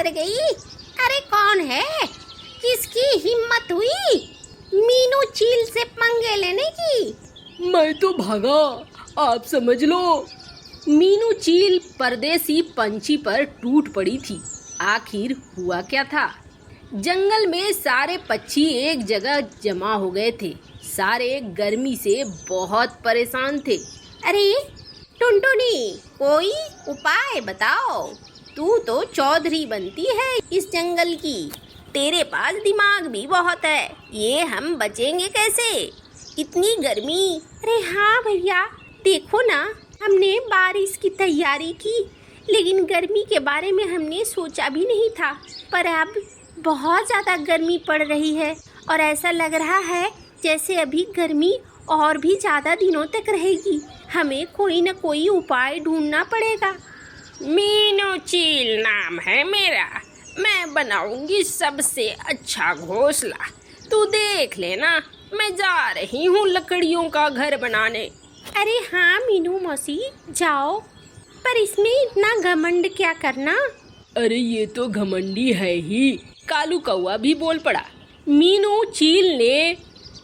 डर गई। अरे कौन है? किसकी हिम्मत हुई मीनू चील से पंगे लेने की? मैं तो भागा, आप समझ लो। मीनू चील परदेसी पंछी पर टूट पड़ी थी। आखिर हुआ क्या था? जंगल में सारे पक्षी एक जगह जमा हो गए थे। सारे गर्मी से बहुत परेशान थे। अरे टुनटुनी, कोई उपाय बताओ। तू तो चौधरी बनती है इस जंगल की, तेरे पास दिमाग भी बहुत है। ये हम बचेंगे कैसे इतनी गर्मी? अरे हाँ भैया, देखो ना, हमने बारिश की तैयारी की, लेकिन गर्मी के बारे में हमने सोचा भी नहीं था। पर अब बहुत ज़्यादा गर्मी पड़ रही है और ऐसा लग रहा है जैसे अभी गर्मी और भी ज़्यादा दिनों तक रहेगी। हमें कोई न कोई उपाय ढूंढना पड़ेगा। मीनू चील नाम है मेरा। मैं बनाऊंगी सबसे अच्छा घोंसला। तू देख लेना, मैं जा रही हूँ लकड़ियों का घर बनाने। अरे हाँ मीनू मौसी, जाओ, पर इसमें इतना घमंड क्या करना? अरे ये तो घमंडी है ही। कालू कौवा भी बोल पड़ा। मीनू चील ने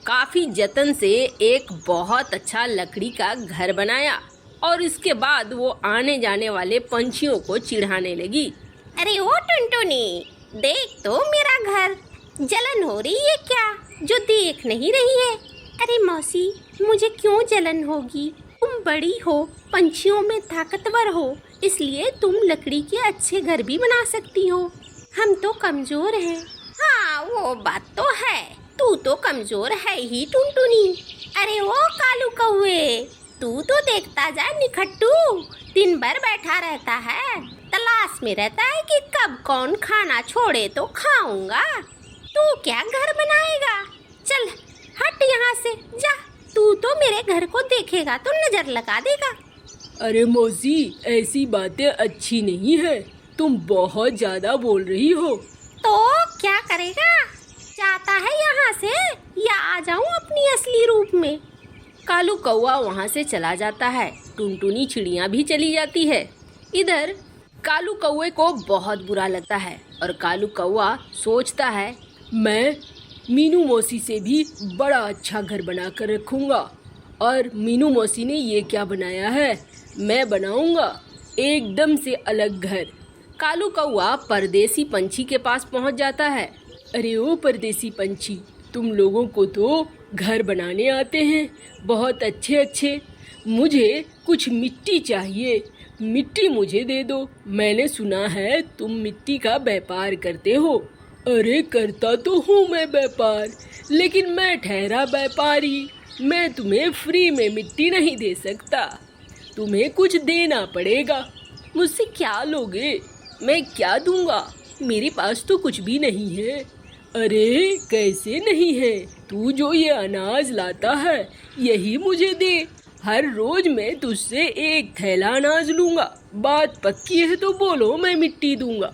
काफी जतन से एक बहुत अच्छा लकड़ी का घर बनाया और इसके बाद वो आने जाने वाले पंछियों को चिढ़ाने लगी। अरे ओ टुनटुनी, देख तो मेरा घर। जलन हो रही है क्या जो देख नहीं रही है? अरे मौसी, मुझे क्यों जलन होगी? तुम बड़ी हो, पंछियों में ताकतवर हो, इसलिए तुम लकड़ी के अच्छे घर भी बना सकती हो। हम तो कमजोर हैं। हाँ वो बात तो है, तू तो कमजोर है ही टुनटुनी। अरे ओ कालू कौवे, तू तो देखता जा निखट्टू, दिन भर बैठा रहता है, तलाश में रहता है कि कब कौन खाना छोड़े तो खाऊंगा। तू क्या घर बनाएगा? चल हट यहाँ से, जा। तू तो मेरे घर को देखेगा तो नजर लगा देगा। अरे मौसी, ऐसी बातें अच्छी नहीं है, तुम बहुत ज्यादा बोल रही हो। तो क्या करेगा? जाता है यहाँ से या आ जाऊँ अपनी असली रूप में? कालू कौवा वहाँ से चला जाता है। टुनटुनी चिड़िया भी चली जाती है। इधर कालू कौवे को बहुत बुरा लगता है और कालू कौवा सोचता है, मैं मीनू मौसी से भी बड़ा अच्छा घर बना कर रखूँगा। और मीनू मौसी ने ये क्या बनाया है, मैं बनाऊँगा एकदम से अलग घर। कालू कौवा परदेसी पंछी के पास पहुँच जाता है। अरे ओ परदेसी पंछी, तुम लोगों को तो घर बनाने आते हैं बहुत अच्छे अच्छे। मुझे कुछ मिट्टी चाहिए, मिट्टी मुझे दे दो। मैंने सुना है तुम मिट्टी का व्यापार करते हो। अरे करता तो हूँ मैं व्यापार, लेकिन मैं ठहरा व्यापारी। मैं तुम्हें फ्री में मिट्टी नहीं दे सकता, तुम्हें कुछ देना पड़ेगा। मुझसे क्या लोगे? मैं क्या दूंगा? मेरे पास तो कुछ भी नहीं है। अरे कैसे नहीं है? तू जो ये अनाज लाता है यही मुझे दे। हर रोज मैं तुझसे एक थैला अनाज लूँगा। बात पक्की है तो बोलो, मैं मिट्टी दूंगा।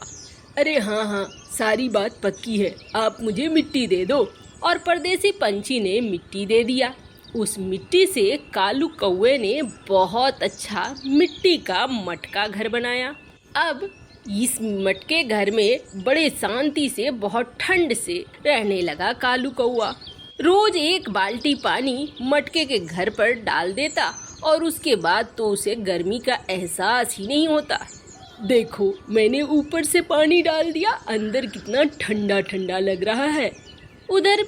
अरे हाँ, सारी बात पक्की है, आप मुझे मिट्टी दे दो। और परदेसी पंछी ने मिट्टी दे दिया। उस मिट्टी से कालू कौवे ने बहुत अच्छा मिट्टी का मटका घर बनाया। अब इस मटके घर में बड़े शांति से बहुत ठंड से रहने लगा कालू कौवा। रोज एक बाल्टी पानी मटके के घर पर डाल देता और उसके बाद तो उसे गर्मी का एहसास ही नहीं होता। देखो, मैंने ऊपर से पानी डाल दिया, अंदर कितना ठंडा ठंडा लग रहा है। उधर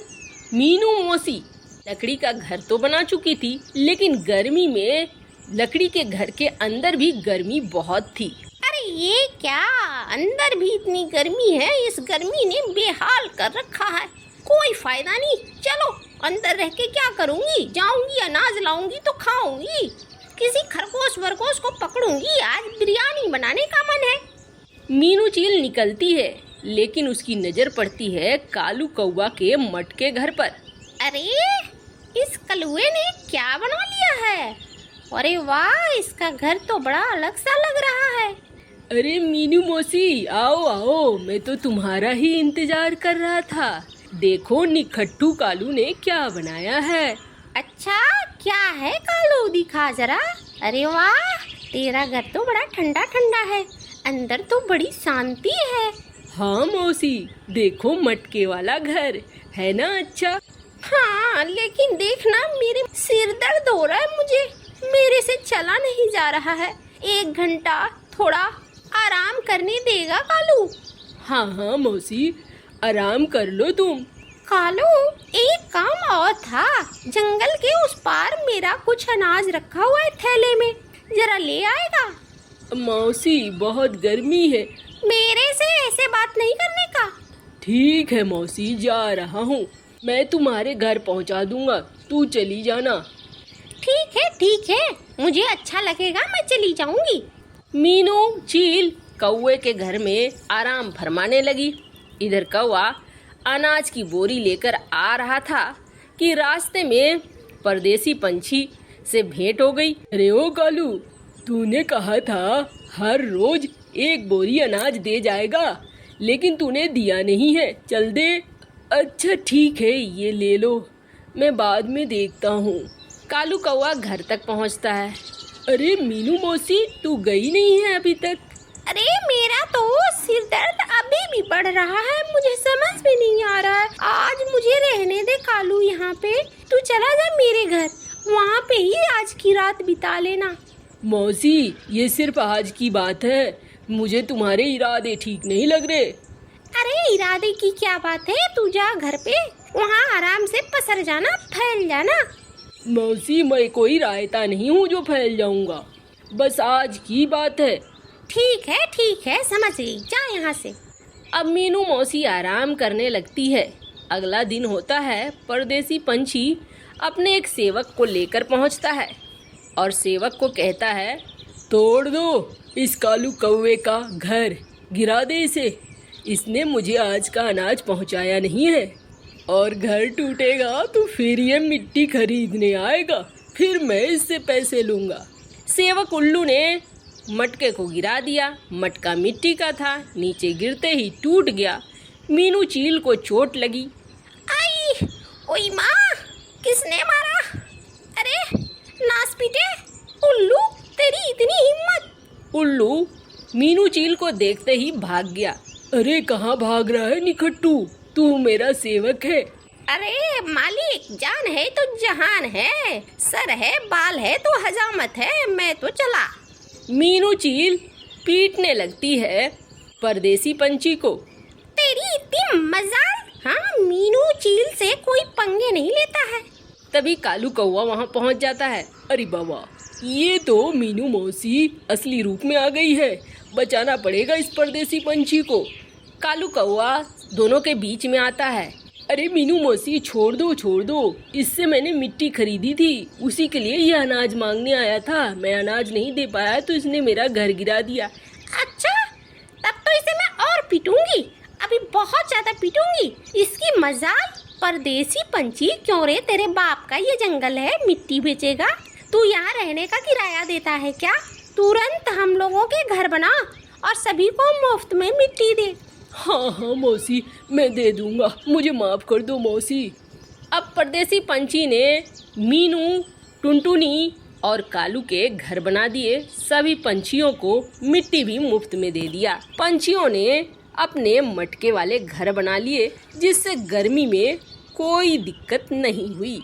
मीनू मौसी लकड़ी का घर तो बना चुकी थी, लेकिन गर्मी में लकड़ी के घर के अंदर भी गर्मी बहुत थी। अरे ये क्या, अंदर भी इतनी गर्मी है? इस गर्मी ने बेहाल कर रखा है। कोई फायदा नहीं, चलो अंदर रह के क्या करूँगी? जाऊँगी अनाज लाऊंगी तो खाऊंगी, किसी खरगोश वरगोश को पकड़ूंगी, आज बिरयानी बनाने का मन है। मीनू चील निकलती है, लेकिन उसकी नजर पड़ती है कालू कौवा के मटके घर पर। अरे इस कलुए ने क्या बना लिया है? अरे वाह, इसका घर तो बड़ा अलग सा लग रहा है। अरे मीनू मौसी, आओ आओ, मैं तो तुम्हारा ही इंतजार कर रहा था। देखो निखट्टू कालू ने क्या बनाया है। अच्छा, क्या है कालू, दिखा जरा। अरे वाह, तेरा घर तो बड़ा ठंडा ठंडा है, अंदर तो बड़ी शांति है। हाँ मौसी, देखो मटके वाला घर है ना अच्छा। हाँ लेकिन देखना, मेरे सिर दर्द हो रहा है, मुझे मेरे से चला नहीं जा रहा है। 1 घंटा थोड़ा आराम करने देगा कालू? हाँ हाँ मौसी, आराम कर लो तुम। कालू, एक काम और था, जंगल के उस पार मेरा कुछ अनाज रखा हुआ है थैले में, जरा ले आएगा? मौसी बहुत गर्मी है। मेरे से ऐसे बात नहीं करने का। ठीक है मौसी, जा रहा हूँ, मैं तुम्हारे घर पहुँचा दूंगा, तू चली जाना। ठीक है, मुझे अच्छा लगेगा, मैं चली जाऊंगी। मीनू चील कौवे के घर में आराम फरमाने लगी। इधर कौवा अनाज की बोरी लेकर आ रहा था कि रास्ते में परदेसी पंछी से भेंट हो गई। अरे ओ कालू, तूने कहा था हर रोज 1 बोरी अनाज दे जाएगा, लेकिन तूने दिया नहीं है, चल दे। अच्छा ठीक है, ये ले लो, मैं बाद में देखता हूँ। कालू कौवा घर तक पहुँचता है। अरे मीनू मौसी, तू गई नहीं है अभी तक? अरे मेरा तो सिर दर्द अभी भी बढ़ रहा है, मुझे समझ में नहीं आ रहा है। आज मुझे रहने दे कालू यहाँ पे, तू चला जा मेरे घर, वहाँ पे ही आज की रात बिता लेना। मौसी, ये सिर्फ आज की बात है, मुझे तुम्हारे इरादे ठीक नहीं लग रहे। अरे इरादे की क्या बात है, तू जा घर पे, वहाँ आराम से पसर जाना, फैल जाना। मौसी, मैं कोई रायता नहीं हूँ जो फैल जाऊंगा, बस आज की बात है। ठीक है, समझ गई, जा यहाँ से। अब मीनू मौसी आराम करने लगती है। अगला दिन होता है। परदेसी पंछी अपने एक सेवक को लेकर पहुँचता है और सेवक को कहता है, तोड़ दो इस कालू कौवे का घर, गिरा दे इसे, इसने मुझे आज का अनाज पहुँचाया नहीं है, और घर टूटेगा तो फिर ये मिट्टी खरीदने आएगा, फिर मैं इससे पैसे लूँगा। सेवक उल्लू ने मटके को गिरा दिया। मटका मिट्टी का था, नीचे गिरते ही टूट गया। मीनू चील को चोट लगी। आई, ओई माँ, किसने मारा? अरे नास पीटे, उल्लू, तेरी इतनी हिम्मत! उल्लू मीनू चील को देखते ही भाग गया। अरे कहाँ भाग रहा है निखट्टू, तू मेरा सेवक है। अरे मालिक, जान है तो जहान है, सर है, बाल है तो हजामत है, मैं तो चला। मीनू चील पीटने लगती है परदेसी पंछी को। तेरी इतनी मजाल! हाँ, मीनू चील से कोई पंगे नहीं लेता है। तभी कालू कौवा वहाँ पहुँच जाता है। अरे बाबा, ये तो मीनू मौसी असली रूप में आ गई है, बचाना पड़ेगा इस परदेसी पंछी को। कालू कौवा दोनों के बीच में आता है। अरे मीनू मौसी, छोड़ दो, इससे मैंने मिट्टी खरीदी थी, उसी के लिए ये अनाज मांगने आया था, मैं अनाज नहीं दे पाया तो इसने मेरा घर गिरा दिया। अच्छा, तब तो इसे मैं और पीटूंगी, अभी बहुत ज्यादा पीटूंगी, इसकी मजाल। परदेसी पंछी, क्यों रे, तेरे बाप का ये जंगल है, मिट्टी बेचेगा? तू यहाँ रहने का किराया देता है क्या? तुरंत हम लोगों के घर बना और सभी को मुफ्त में मिट्टी दे। हाँ मौसी, मैं दे दूंगा, मुझे माफ कर दो मौसी। अब परदेसी पंछी ने मीनू, टुनटुनी और कालू के घर बना दिए। सभी पंछियों को मिट्टी भी मुफ्त में दे दिया। पंछियों ने अपने मटके वाले घर बना लिए, जिससे गर्मी में कोई दिक्कत नहीं हुई।